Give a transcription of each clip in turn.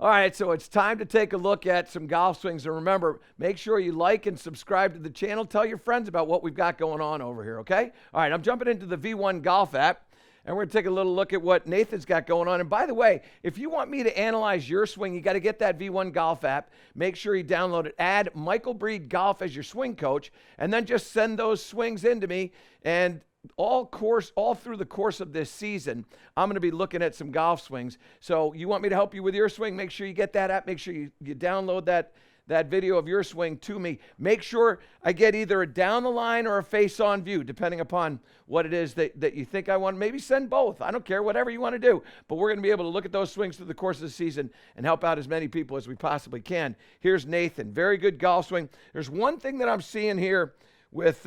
All right, so it's time to take a look at some golf swings. And remember, make sure you like and subscribe to the channel. Tell your friends about what we've got going on over here, okay? All right, I'm jumping into the V1 Golf app, and we're going to take a little look at what Nathan's got going on. And by the way, if you want me to analyze your swing, you got to get that V1 Golf app. Make sure you download it. Add Michael Breed Golf as your swing coach, and then just send those swings in to me. And all through the course of this season, I'm going to be looking at some golf swings. So you want me to help you with your swing? Make sure you get that app. Make sure you download that video of your swing to me. Make sure I get either a down the line or a face-on view, depending upon what it is that you think I want. Maybe send both. I don't care, whatever you want to do. But we're going to be able to look at those swings through the course of the season and help out as many people as we possibly can. Here's Nathan. Very good golf swing. There's one thing that I'm seeing here with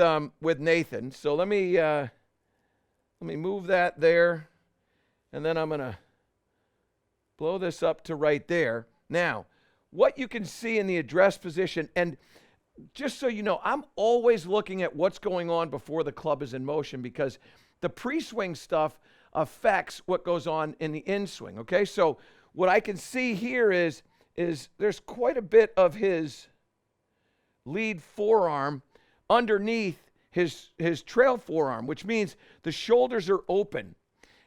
Nathan. So let me move that there, and then I'm going to blow this up to right there. Now, what you can see in the address position, and just so you know, I'm always looking at what's going on before the club is in motion, because the pre-swing stuff affects what goes on in the in-swing, okay? So what I can see here is there's quite a bit of his lead forearm underneath his trail forearm, which means the shoulders are open.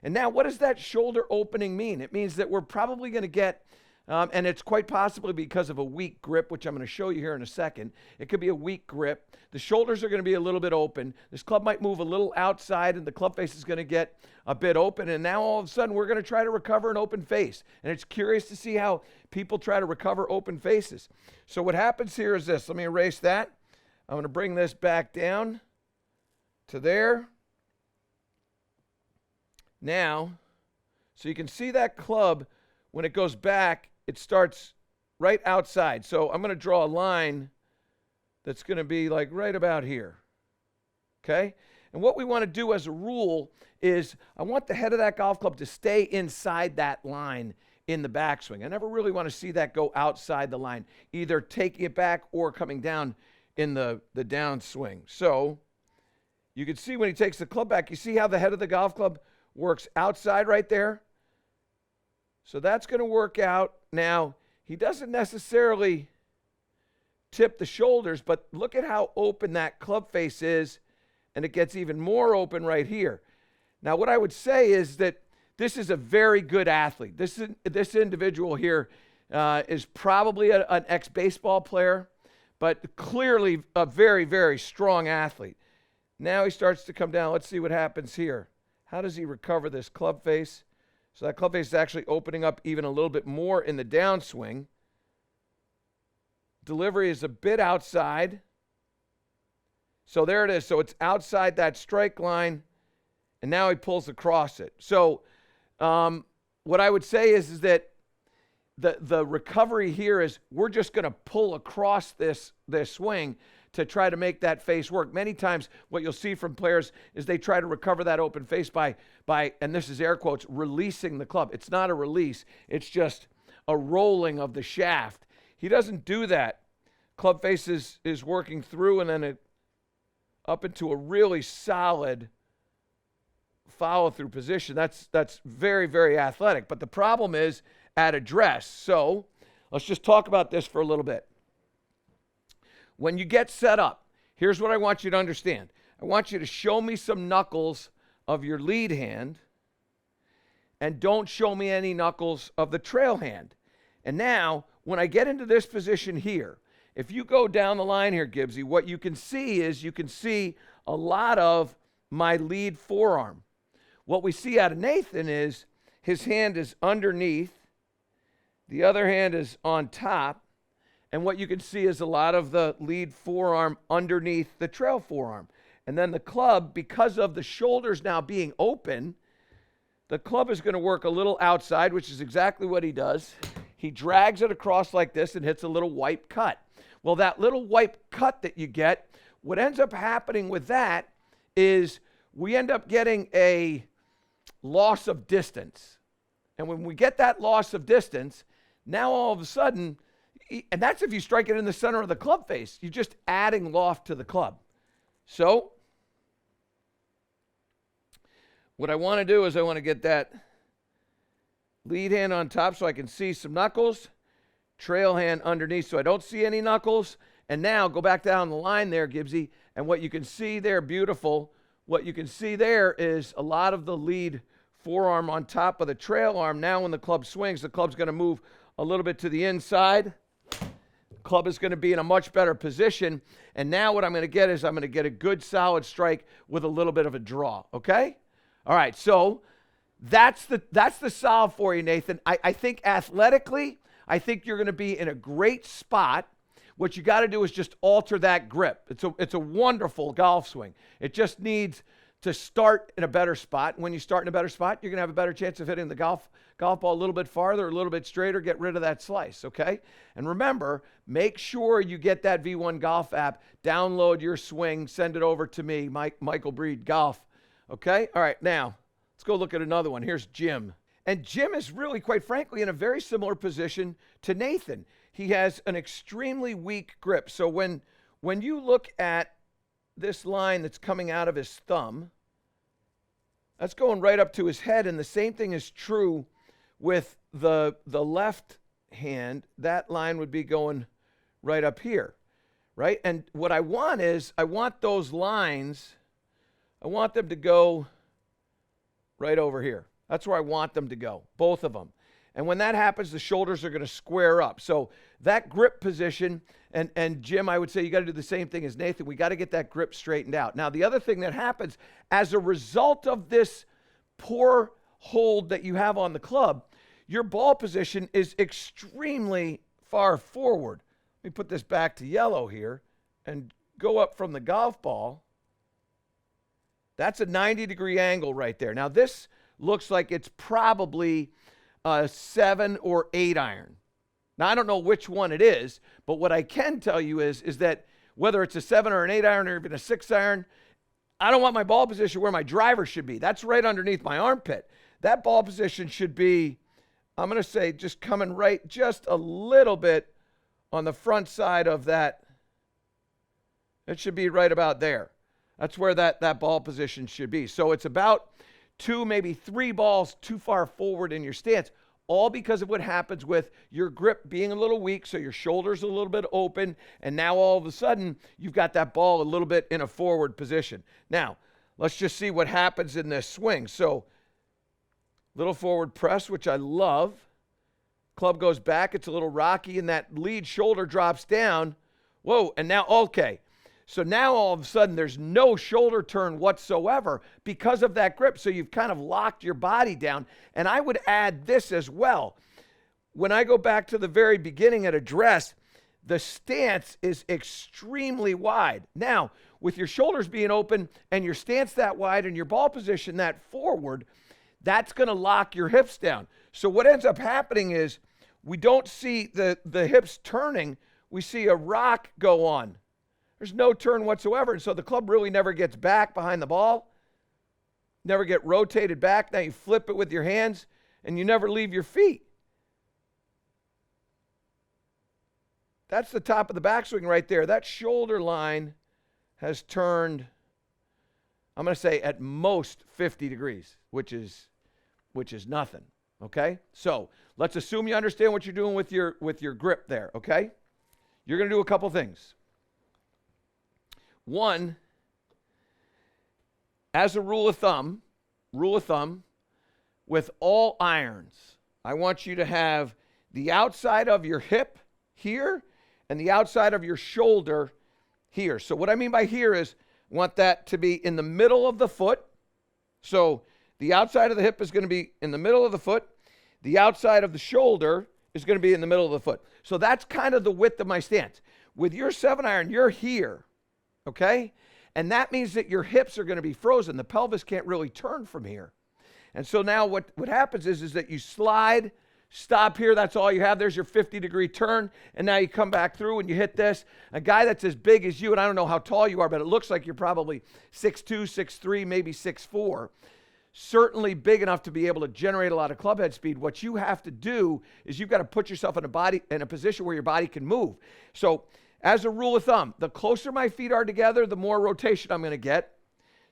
And now what does that shoulder opening mean? It means that we're probably going to get, and it's quite possibly because of a weak grip, which I'm going to show you here in a second. It could be a weak grip. The shoulders are going to be a little bit open. This club might move a little outside, and the club face is going to get a bit open. And now all of a sudden we're going to try to recover an open face. And it's curious to see how people try to recover open faces. So what happens here is this. Let me erase that. I'm going to bring this back down to there. Now, so you can see that club, when it goes back, it starts right outside. So I'm going to draw a line that's going to be like right about here. Okay? And what we want to do as a rule is I want the head of that golf club to stay inside that line in the backswing. I never really want to see that go outside the line, either taking it back or coming down in the downswing. So you can see when he takes the club back, you see how the head of the golf club works outside right there? So that's going to work out. Now, he doesn't necessarily tip the shoulders, but look at how open that club face is, and it gets even more open right here. Now, what I would say is that this is a very good athlete. This individual here is probably an ex-baseball player, but clearly a very, very strong athlete. Now he starts to come down. Let's see what happens here. How does he recover this club face? So that club face is actually opening up even a little bit more in the downswing. Delivery is a bit outside. So there it is. So it's outside that strike line, and now he pulls across it. So what I would say is that the recovery here is we're just going to pull across this swing to try to make that face work. Many times what you'll see from players is they try to recover that open face by, and this is air quotes, releasing the club. It's not a release. It's just a rolling of the shaft. He doesn't do that. Club face is working through, and then it up into a really solid follow-through position. That's very, very athletic. But the problem is at address. So let's just talk about this for a little bit. When you get set up, here's what I want you to understand. I want you to show me some knuckles of your lead hand, and don't show me any knuckles of the trail hand. And now, when I get into this position here, if you go down the line here, Gibbsy, what you can see is you can see a lot of my lead forearm. What we see out of Nathan is his hand is underneath, the other hand is on top, and what you can see is a lot of the lead forearm underneath the trail forearm. And then the club, because of the shoulders now being open, the club is going to work a little outside, which is exactly what he does. He drags it across like this and hits a little wipe cut. Well, that little wipe cut that you get, what ends up happening with that is we end up getting a loss of distance. And when we get that loss of distance, now all of a sudden, and that's if you strike it in the center of the club face, you're just adding loft to the club. So what I want to do is I want to get that lead hand on top so I can see some knuckles. trail hand underneath so I don't see any knuckles. And now go back down the line there, Gibbsy, and what you can see there, beautiful, what you can see there is a lot of the lead forearm on top of the trail arm. Now when the club swings, the club's going to move a little bit to the inside. Club is going to be in a much better position. And now what I'm going to get is I'm going to get a good solid strike with a little bit of a draw, okay? All right, so that's the solve for you, Nathan. I think athletically, I think you're going to be in a great spot. What you got to do is just alter that grip. It's a wonderful golf swing. It just needs to start in a better spot. When you start in a better spot, you're going to have a better chance of hitting the golf ball a little bit farther, a little bit straighter, get rid of that slice, okay? And remember, make sure you get that V1 Golf app, download your swing, send it over to me, Michael Breed Golf, okay? All right, now, let's go look at another one. Here's Jim. And Jim is really, quite frankly, in a very similar position to Nathan. He has an extremely weak grip. So when you look at this line that's coming out of his thumb, that's going right up to his head, and the same thing is true with the left hand. That line would be going right up here, right? And what I want is, I want those lines, I want them to go right over here. That's where I want them to go, both of them. And when that happens, the shoulders are going to square up. So that grip position, and Jim, I would say you got to do the same thing as Nathan. We got to get that grip straightened out. Now, the other thing that happens as a result of this poor hold that you have on the club, your ball position is extremely far forward. Let me put this back to yellow here and go up from the golf ball. That's a 90-degree angle right there. Now, this looks like it's probably a 7 or 8 iron. Now, I don't know which one it is, but what I can tell you is that whether it's a 7 or an 8 iron or even a 6 iron, I don't want my ball position where my driver should be. That's right underneath my armpit. That ball position should be, I'm going to say, just coming right just a little bit on the front side of that. It should be right about there. That's where that ball position should be. So it's about 2, maybe 3 balls too far forward in your stance, all because of what happens with your grip being a little weak, so your shoulder's a little bit open, and now all of a sudden, you've got that ball a little bit in a forward position. Now, let's just see what happens in this swing. So, little forward press, which I love. Club goes back, it's a little rocky, and that lead shoulder drops down. Whoa, and now, okay. So now all of a sudden there's no shoulder turn whatsoever because of that grip. So you've kind of locked your body down. And I would add this as well. When I go back to the very beginning at address, the stance is extremely wide. Now, with your shoulders being open and your stance that wide and your ball position that forward, that's going to lock your hips down. So what ends up happening is we don't see the hips turning. We see a rock go on. There's no turn whatsoever, and so the club really never gets back behind the ball, never get rotated back. Now you flip it with your hands, and you never leave your feet. That's the top of the backswing right there. That shoulder line has turned, I'm going to say, at most 50 degrees, which is nothing, okay? So let's assume you understand what you're doing with your grip there, okay? You're going to do a couple things. One, as a rule of thumb, with all irons, I want you to have the outside of your hip here and the outside of your shoulder here. So what I mean by here is I want that to be in the middle of the foot. So the outside of the hip is going to be in the middle of the foot. The outside of the shoulder is going to be in the middle of the foot. So that's kind of the width of my stance. With your 7 iron, you're here. Okay? And that means that your hips are going to be frozen. The pelvis can't really turn from here. And so now what happens is that you slide, stop here. That's all you have. There's your 50-degree turn. And now you come back through and you hit this. A guy that's as big as you, and I don't know how tall you are, but it looks like you're probably 6'2", 6'3", maybe 6'4". Certainly big enough to be able to generate a lot of club head speed. What you have to do is you've got to put yourself in a position where your body can move. So as a rule of thumb, the closer my feet are together, the more rotation I'm going to get.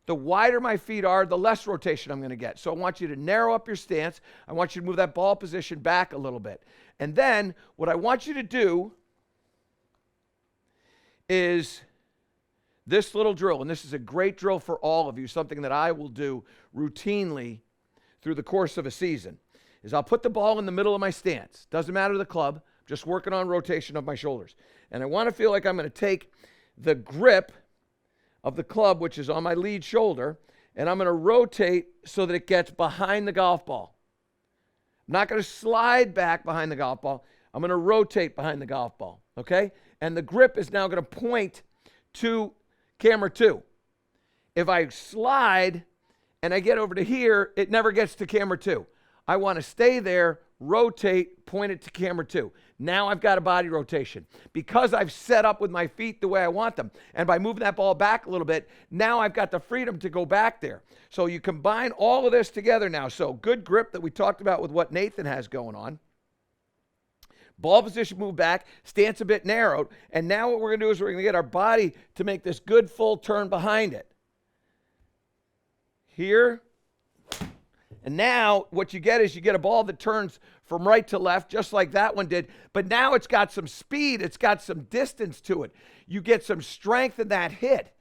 The wider my feet are, the less rotation I'm going to get. So I want you to narrow up your stance. I want you to move that ball position back a little bit. And then what I want you to do is this little drill, and this is a great drill for all of you, something that I will do routinely through the course of a season, is I'll put the ball in the middle of my stance. Doesn't matter the club, just working on rotation of my shoulders. And I want to feel like I'm going to take the grip of the club, which is on my lead shoulder, and I'm going to rotate so that it gets behind the golf ball. I'm not going to slide back behind the golf ball. I'm going to rotate behind the golf ball, okay? And the grip is now going to point to camera 2. If I slide and I get over to here, it never gets to camera 2. I want to stay there, rotate, point it to camera 2. Now I've got a body rotation. Because I've set up with my feet the way I want them, and by moving that ball back a little bit, now I've got the freedom to go back there. So you combine all of this together now. So good grip that we talked about with what Nathan has going on. Ball position move back, stance a bit narrowed, and now what we're going to do is we're going to get our body to make this good full turn behind it. Here. And now what you get is you get a ball that turns from right to left, just like that one did. But now it's got some speed. It's got some distance to it. You get some strength in that hit.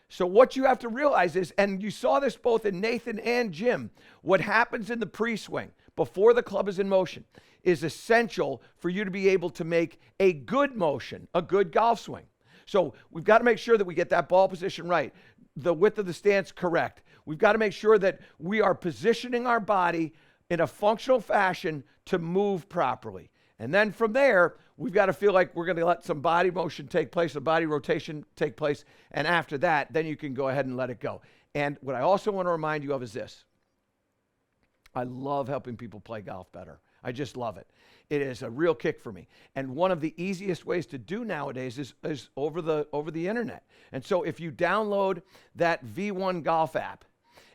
So what you have to realize is, and you saw this both in Nathan and Jim, what happens in the pre-swing before the club is in motion is essential for you to be able to make a good motion, a good golf swing. So we've got to make sure that we get that ball position right, the width of the stance correct. We've got to make sure that we are positioning our body in a functional fashion to move properly. And then from there, we've got to feel like we're going to let some body motion take place, a body rotation take place. And after that, then you can go ahead and let it go. And what I also want to remind you of is this. I love helping people play golf better. I just love it. It is a real kick for me. And one of the easiest ways to do nowadays is over the internet. And so if you download that V1 Golf app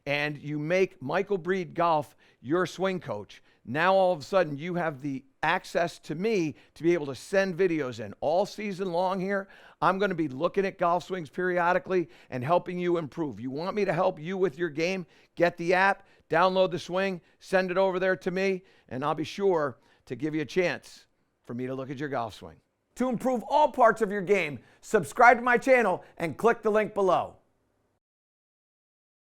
and you make Michael Breed Golf your swing coach, now all of a sudden you have the access to me to be able to send videos in. All season long here, I'm going to be looking at golf swings periodically and helping you improve. You want me to help you with your game? Get the app, download the swing, send it over there to me, and I'll be sure to give you a chance for me to look at your golf swing. To improve all parts of your game, subscribe to my channel and click the link below.